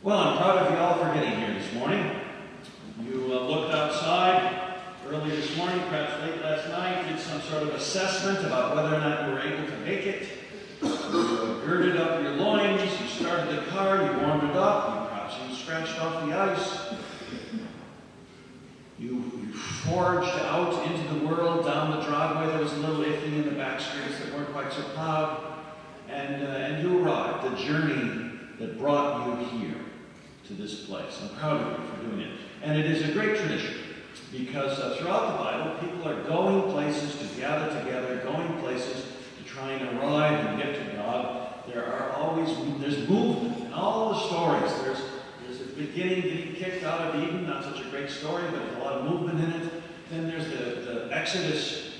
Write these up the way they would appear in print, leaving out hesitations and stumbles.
Well, I'm proud of you all for getting here this morning. You looked outside early this morning, perhaps late last night, did some sort of assessment about whether or not you were able to make it. You girded up your loins, you started the car, you warmed it up, you perhaps even scratched off the ice. You forged out into the world down the driveway that was a little iffy in the back streets that weren't quite so plowed. And you arrived, the journey that brought you here to this place. I'm proud of you for doing it. And it is a great tradition because throughout the Bible, people are going places to gather together, going places to try and arrive and get to God. There's movement in all the stories. There's a beginning getting kicked out of Eden, not such a great story, but there's a lot of movement in it. Then there's the Exodus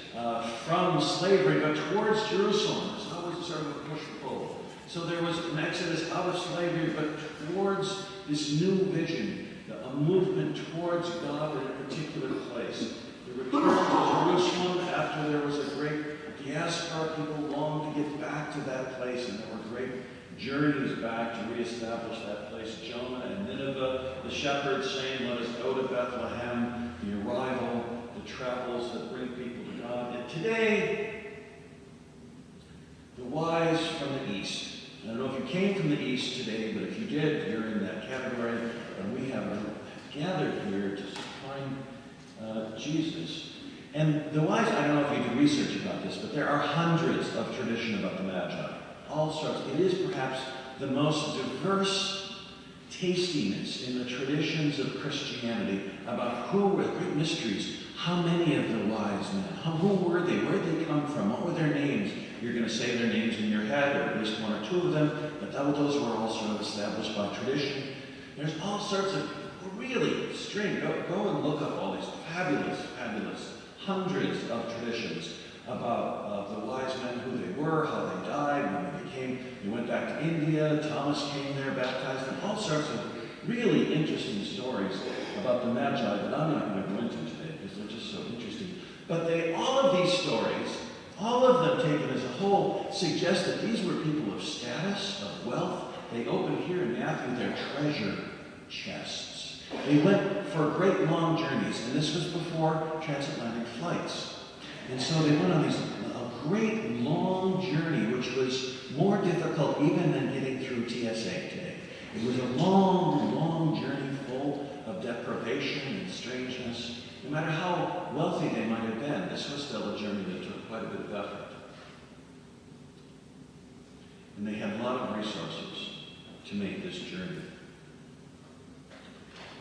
from slavery, but towards Jerusalem. There's always sort of a push-pull. So there was an exodus out of slavery, but towards this new vision, a movement towards God in a particular place. The return to Jerusalem after there was a great diaspora. People longed to get back to that place, and there were great journeys back to reestablish that place. Jonah and Nineveh, the shepherds saying, "Let us go to Bethlehem," the arrival, the travels that bring people to God. And today, the wise from the east. I don't know if you came from the east today, but if you did, you're in that category. And we have gathered here to find Jesus. And the wise, I don't know if you did research about this, but there are hundreds of tradition about the Magi. All sorts. It is perhaps the most diverse tastiness in the traditions of Christianity about who were great mysteries. How many of the wise men? Who were they? Where did they come from? What were their names? You're going to say their names in your head, or at least one or two of them, but those were all sort of established by tradition. There's all sorts of really strange. Go and look up all these fabulous hundreds of traditions about the wise men, who they were, how they died, when they came. They went back to India. Thomas came there, baptized them. All sorts of really interesting stories about the Magi that I'm not going to go into today because they're just so interesting. But all of these stories, all of them taken as a whole, suggest that these were people of status, of wealth. They open here in Matthew their treasure chests. They went for great long journeys, and this was before transatlantic flights. And so they went on a great long journey, which was more difficult even than getting through TSA today. It was a long, long journey full of deprivation and strangeness. No matter how wealthy they might have been, this was still a journey that took quite a bit of effort. And they had a lot of resources to make this journey.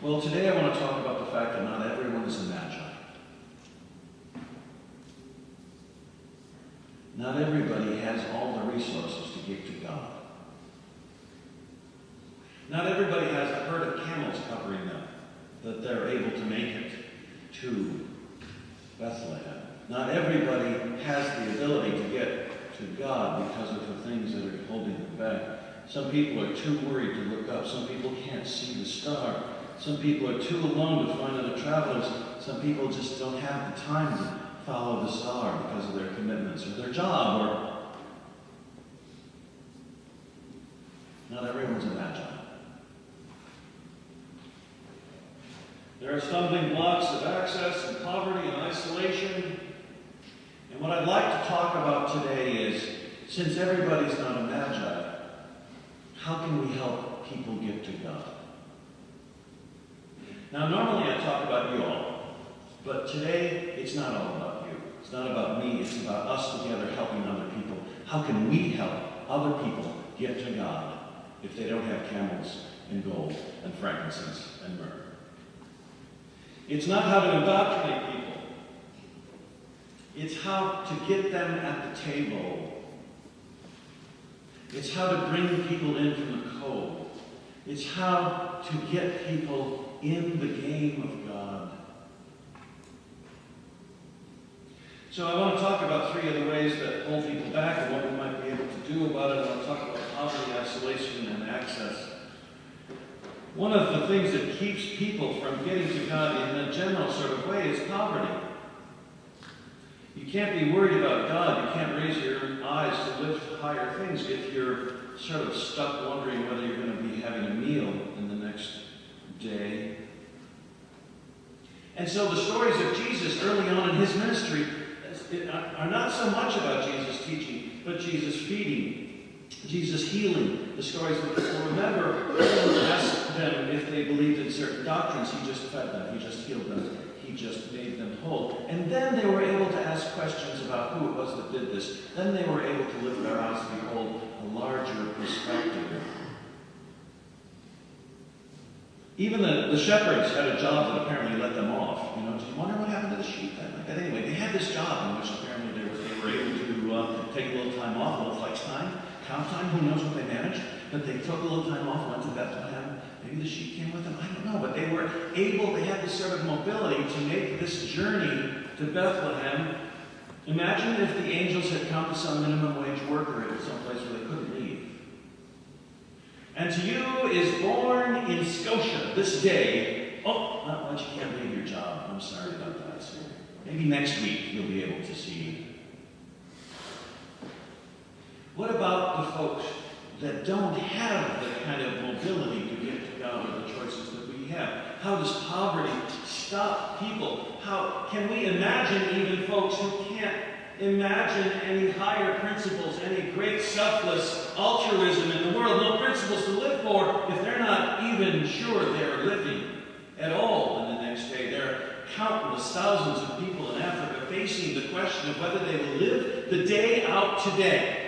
Well, today I want to talk about the fact that not everyone is a Magi. Not everybody has all the resources to get to God. Not everybody has a herd of camels covering them, that they're able to make it to Bethlehem. Not everybody has the ability to get to God because of the things that are holding them back. Some people are too worried to look up. Some people can't see the star. Some people are too alone to find other travelers. Some people just don't have the time to follow the star because of their commitments or their job. Or not everyone's a Magi. There are stumbling blocks of access and poverty and isolation. And what I'd like to talk about today is, since everybody's not a Magi, how can we help people get to God? Now, normally I talk about you all, but today it's not all about you. It's not about me. It's about us together helping other people. How can we help other people get to God if they don't have camels and gold and frankincense and myrrh? It's not how to indoctrinate people. It's how to get them at the table. It's how to bring people in from the cold. It's how to get people in the game of God. So I want to talk about three of the ways that hold people back and what we might be able to do about it. I want to talk about poverty, isolation, and access. One of the things that keeps people from getting to God in a general sort of way is poverty. You can't be worried about God. You can't raise your eyes to lift higher things if you're sort of stuck wondering whether you're going to be having a meal in the so the stories of Jesus early on in his ministry are not so much about Jesus teaching, but Jesus feeding, Jesus healing. The stories that people remember, no one asked them if they believed in certain doctrines. He just fed them. He just healed them. He just made them whole. And then they were able to ask questions about who it was that did this. Then they were able to lift their eyes and behold a larger perspective. Even the shepherds had a job that apparently let them off. Do you wonder what happened to the sheep then? Like that? Anyway, they had this job in which apparently they were able to take a little time off, a little flex time, count time, who knows what they managed. But they took a little time off, went to Bethlehem. Maybe the sheep came with them, I don't know. But they were able, they had this sort of mobility to make this journey to Bethlehem. Imagine if the angels had come to some minimum wage worker at some place where they couldn't leave. And to you is born in Scotia this day. Oh, not much, you can't leave your job. I'm sorry about that. So maybe next week you'll be able to see. What about the folks that don't have the kind of mobility to get to God or the choices that we have? How does poverty stop people? How can we imagine even folks who can't imagine any higher principles, any great selfless altruism in the world, no principles to live for, if they're not even sure they're living at all in the next day? There are countless thousands of people in Africa facing the question of whether they will live the day out today.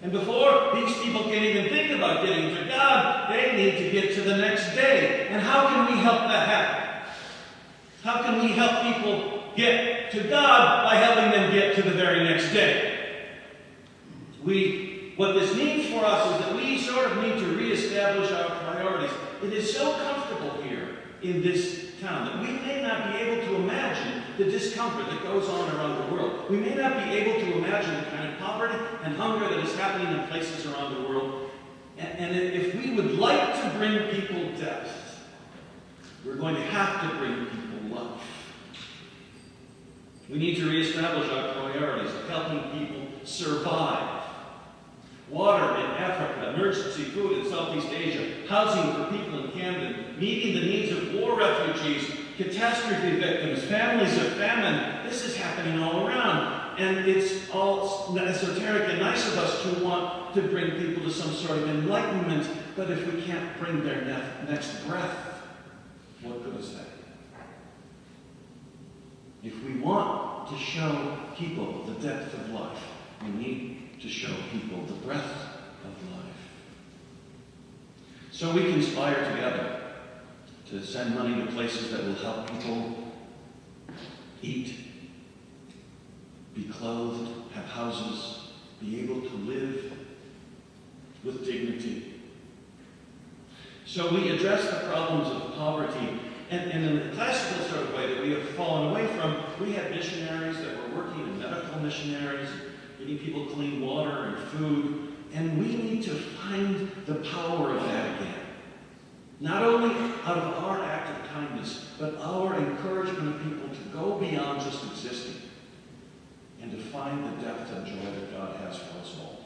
And before these people can even think about getting to God, they need to get to the next day. And how can we help that happen? How can we help people get to God by helping them get to the very next day? What this means for us is that we sort of need to reestablish our priorities. It is so comfortable here in this town that we may not be able to imagine the discomfort that goes on around the world. We may not be able to imagine the kind of poverty and hunger that is happening in places around the world. And if we would like to bring people depth, we're going to have to bring people life. We need to reestablish our priorities of helping people survive. Water in Africa, emergency food in Southeast Asia, housing for people in Camden, meeting the needs of war refugees, catastrophe victims, families of famine. This is happening all around. And it's all esoteric and nice of us to want to bring people to some sort of enlightenment, but if we can't bring their next breath, what good is that? If we want to show people the depth of life, we need to show people the breadth of life. So we conspire together to send money to places that will help people eat, be clothed, have houses, be able to live with dignity. So we address the problems of poverty. And in the classical sort of way that we have fallen away from, we had missionaries that were working, in medical missionaries, getting people clean water and food. And we need to find the power of that again. Not only out of our act of kindness, but our encouragement of people to go beyond just existing and to find the depth of joy that God has for us all.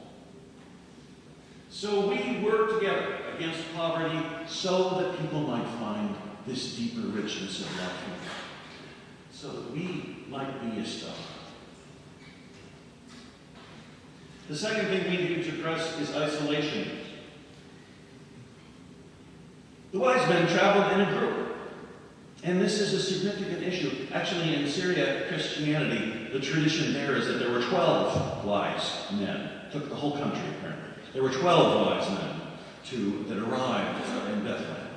So we work together against poverty so that people might find this deeper richness of life, so that we might be a star. The second thing we need to address is isolation. The wise men traveled in a group, and this is a significant issue. Actually, in Syria Christianity, the tradition there is that there were 12 wise men. It took the whole country, apparently. There were 12 wise men that arrived in Bethlehem.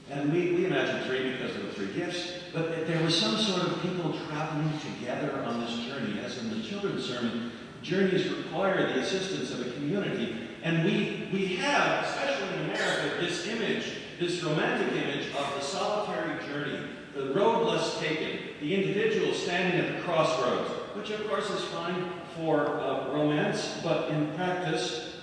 And we imagine 3 because of the 3 gifts, but there was some sort of people traveling together on this journey. As in the children's sermon, journeys require the assistance of a community. And we have, especially in America, this image, this romantic image of the solitary journey, the road less taken, the individual standing at the crossroads, which of course is fine for romance, but in practice,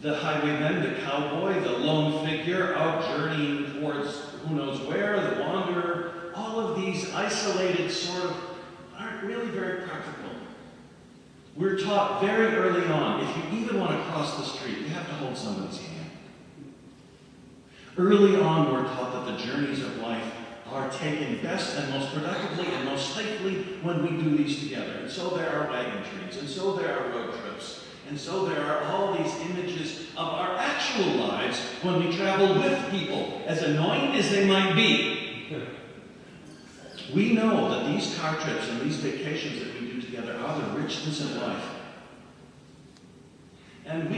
the highwayman, the cowboy, the lone figure out journeying towards who knows where, the wanderer, all of these isolated sort of aren't really very practical. We're taught very early on, if you even want to cross the street, you have to hold somebody's hand. Early on, we're taught that the journeys of life are taken best and most productively and most safely when we do these together. And so there are wagon trains, and so there are road trips, and so there are all these images of our actual lives when we travel with people, as annoying as they might be. We know that these car trips and these vacations that we do together are the richness of life. And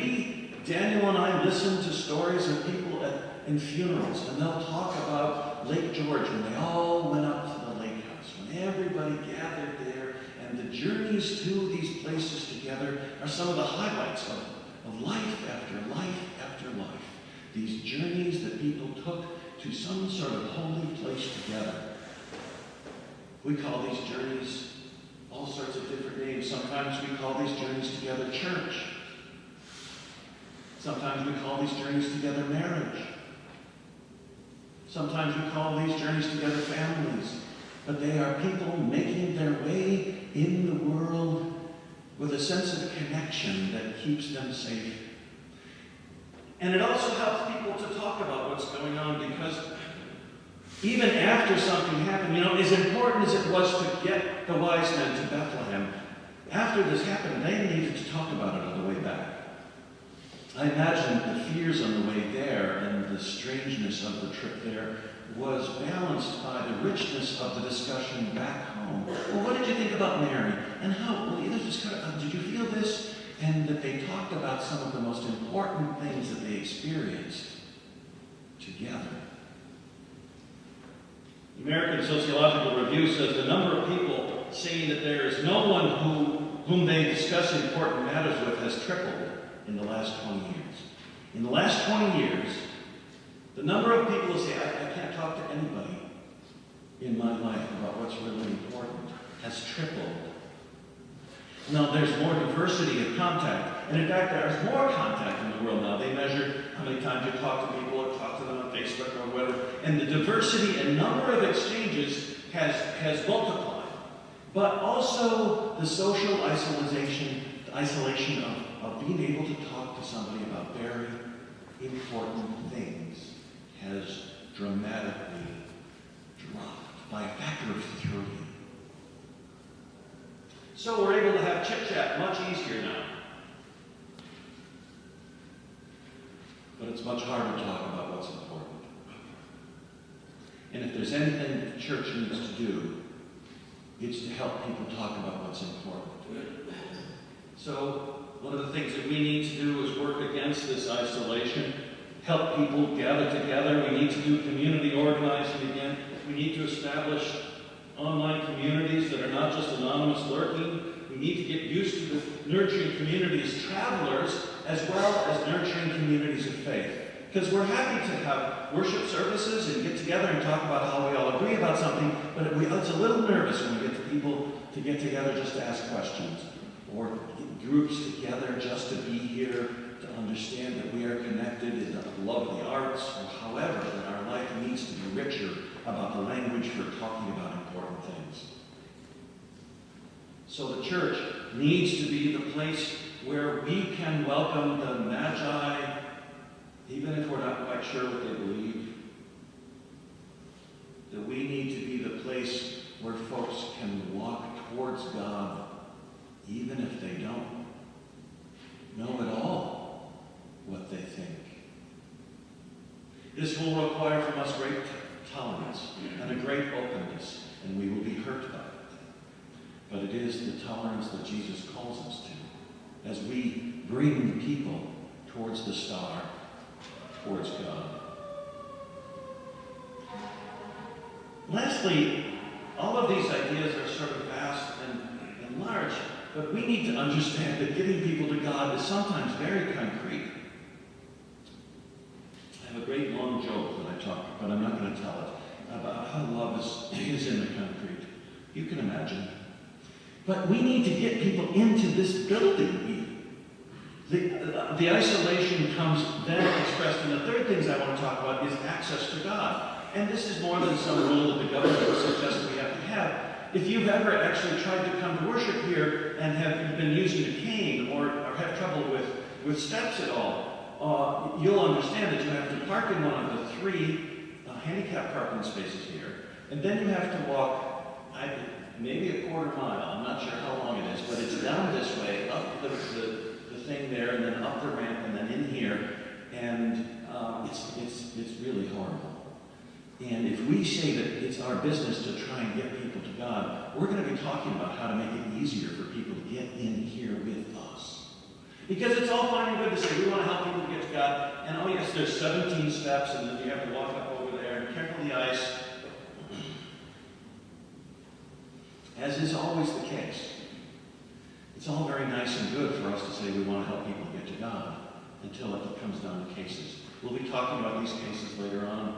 Daniel and I, listen to stories of people in funerals, and they'll talk about Lake George when they all went up to the lake house, when everybody gathered there, and the journeys to these places together are some of the highlights of life after life after life. These journeys that people took to some sort of holy place together. We call these journeys all sorts of different names. Sometimes we call these journeys together church. Sometimes we call these journeys together marriage. Sometimes we call these journeys together families. But they are people making their way in the world with a sense of connection that keeps them safe. And it also helps people to talk about what's going on, because even after something happened, as important as it was to get the wise men to Bethlehem, after this happened, they needed to talk about it on the way back. I imagine the fears on the way there and the strangeness of the trip there was balanced by the richness of the discussion back home. Well, what did you think about Mary? And how, did you feel this? And that they talked about some of the most important things that they experienced together. The American Sociological Review says the number of people saying that there is no one whom they discuss important matters with has tripled in the last 20 years. In the last 20 years, the number of people who say, I can't talk to anybody in my life about what's really important has tripled. Now, there's more diversity of contact. And in fact, there's more contact in the world now. They measure how many times you talk to people or talk to them on Facebook or whatever. And the diversity and number of exchanges has multiplied. But also the social isolation of being able to talk to somebody about very important things has dramatically dropped by a factor of 3. So we're able to have chit-chat much easier now. But it's much harder to talk about what's important. And if there's anything the church needs to do, it's to help people talk about what's important. So one of the things that we need to do is work against this isolation, help people gather together. We need to do community organizing again. We need to establish online communities that are not just anonymous lurking. We need to get used to the nurturing communities as travelers as well as nurturing communities of faith. Because we're happy to have worship services and get together and talk about how we all agree about something, but it's a little nervous when we get to people to get together just to ask questions, or groups together just to be here, to understand that we are connected in the love of the arts, or however, that our life needs to be richer about the language for talking about important things. So the church needs to be the place where we can welcome the Magi, even if we're not quite sure what they believe. That we need to be the place where folks can walk towards God, even if they don't know at all what they think. This will require from us great tolerance and a great openness, and we will be hurt by it. But it is the tolerance that Jesus calls us to as we bring people towards the star, towards God. Lastly, all of these ideas are sort of vast and large, but we need to understand that getting people to God is sometimes very concrete. I have a great long joke that I talk, but I'm not going to tell it, about how love is in the concrete. You can imagine. But we need to get people into this building. The isolation comes then expressed in the third things I want to talk about is access to God. And this is more than some rule that the government suggests we have to have. If you've ever actually tried to come to worship here and have been using a cane or have trouble with steps at all, you'll understand that you have to park in one of the 3 handicap parking spaces here, and then you have to walk maybe a quarter mile. I'm not sure how long it is, but it's down this way, up the thing there, and then up the ramp, and then in here, and it's really horrible. And if we say that it's our business to try and get people to God, we're going to be talking about how to make it easier for people to get in here with us. Because it's all fine and good to say we want to help people to get to God, and oh yes, there's 17 steps, and then you have to walk up over there, and careful the ice. As is always the case, it's all very nice and good for us to say we want to help people get to God until it comes down to cases. We'll be talking about these cases later on.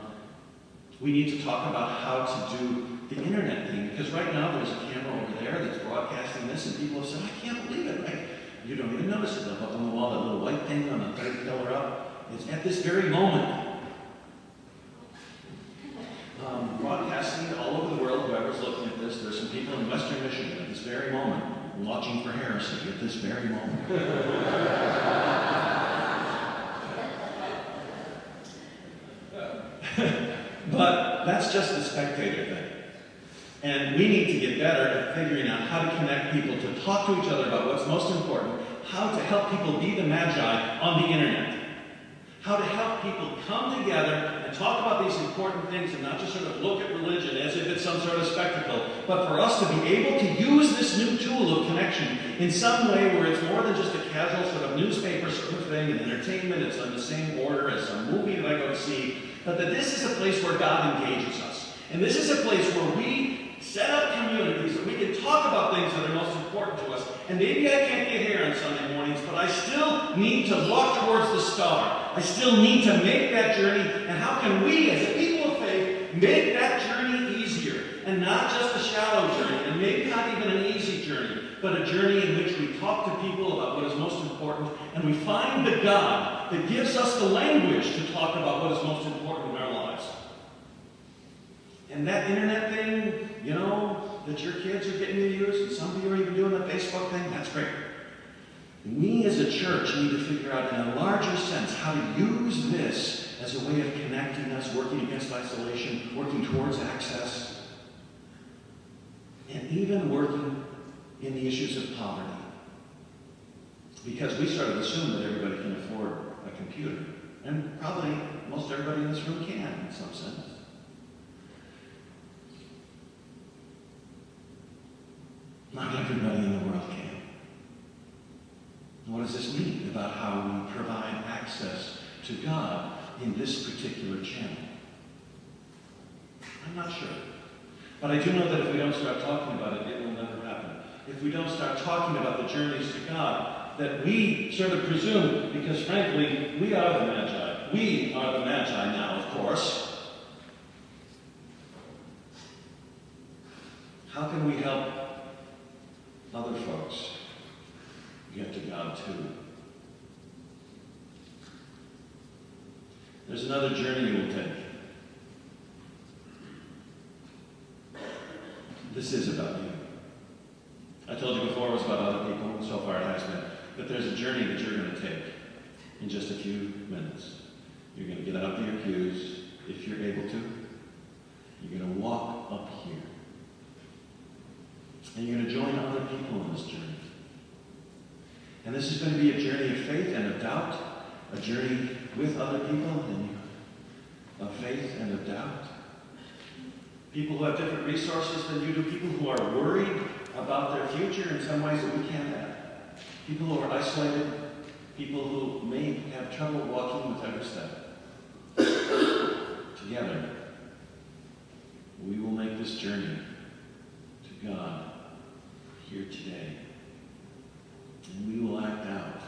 We need to talk about how to do the internet thing, because right now there's a camera over there that's broadcasting this, and people have said, I can't believe it, right? You don't even notice it up on the wall, that little white thing on the third pillar up. It's at this very moment. Broadcasting all over the world, whoever's looking at this, there's some people in Western Michigan at this very moment watching for heresy at this very moment. But that's just the spectator thing. And we need to get better at figuring out how to connect people, to talk to each other about what's most important, how to help people be the magi on the internet, how to help people come together and talk about these important things and not just sort of look at religion as if it's some sort of spectacle, but for us to be able to use this new tool of connection in some way where it's more than just a casual sort of newspaper sort of thing and entertainment. It's on the same order as some movie that I go to see, but that this is a place where God engages us. And this is a place where we set up communities that we can talk about things that are most important to us. And maybe I can't get here on Sunday mornings, but I still need to walk towards the star. I still need to make that journey. And how can we, as a people of faith, make that journey easier? And not just a shallow journey, and maybe not even an easy journey, but a journey in which we talk to people about what is most important, and we find the God that gives us the language to talk about what is most important in our lives. And that internet thing, you know, that your kids are getting to use, and some of you are even doing the Facebook thing, that's great. We as a church need to figure out in a larger sense how to use this as a way of connecting us, working against isolation, working towards access, and even working in the issues of poverty. Because we sort of assume that everybody can afford a computer. And probably most everybody in this room can, in some sense. Not everybody in the world can. What does this mean about how we provide access to God in this particular channel? I'm not sure. But I do know that if we don't start talking about it, it will never happen. If we don't start talking about the journeys to God, that we sort of presume, because frankly, we are the Magi. We are the Magi now, of course. How can we help other folks get to God too? There's another journey you will take. This is about you. I told you before it was about other people, and so far it has been. But there's a journey that you're going to take in just a few minutes. You're going to get out of your pews, if you're able to. You're going to walk up here. And you're going to join other people in this journey. And this is going to be a journey of faith and of doubt, a journey with other people and of faith and of doubt. People who have different resources than you do, people who are worried about their future in some ways that we can't have. People who are isolated, people who may have trouble walking with every step. Together, we will make this journey to God here today. And we will act out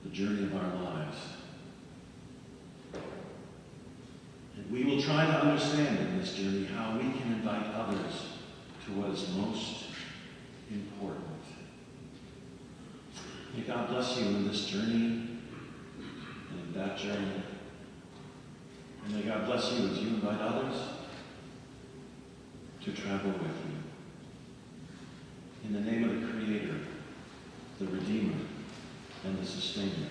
the journey of our lives. And we will try to understand in this journey how we can invite others to what is most important. May God bless you in this journey and in that journey. And may God bless you as you invite others to travel with you. In the name of the Creator, the Redeemer, and the Sustainer.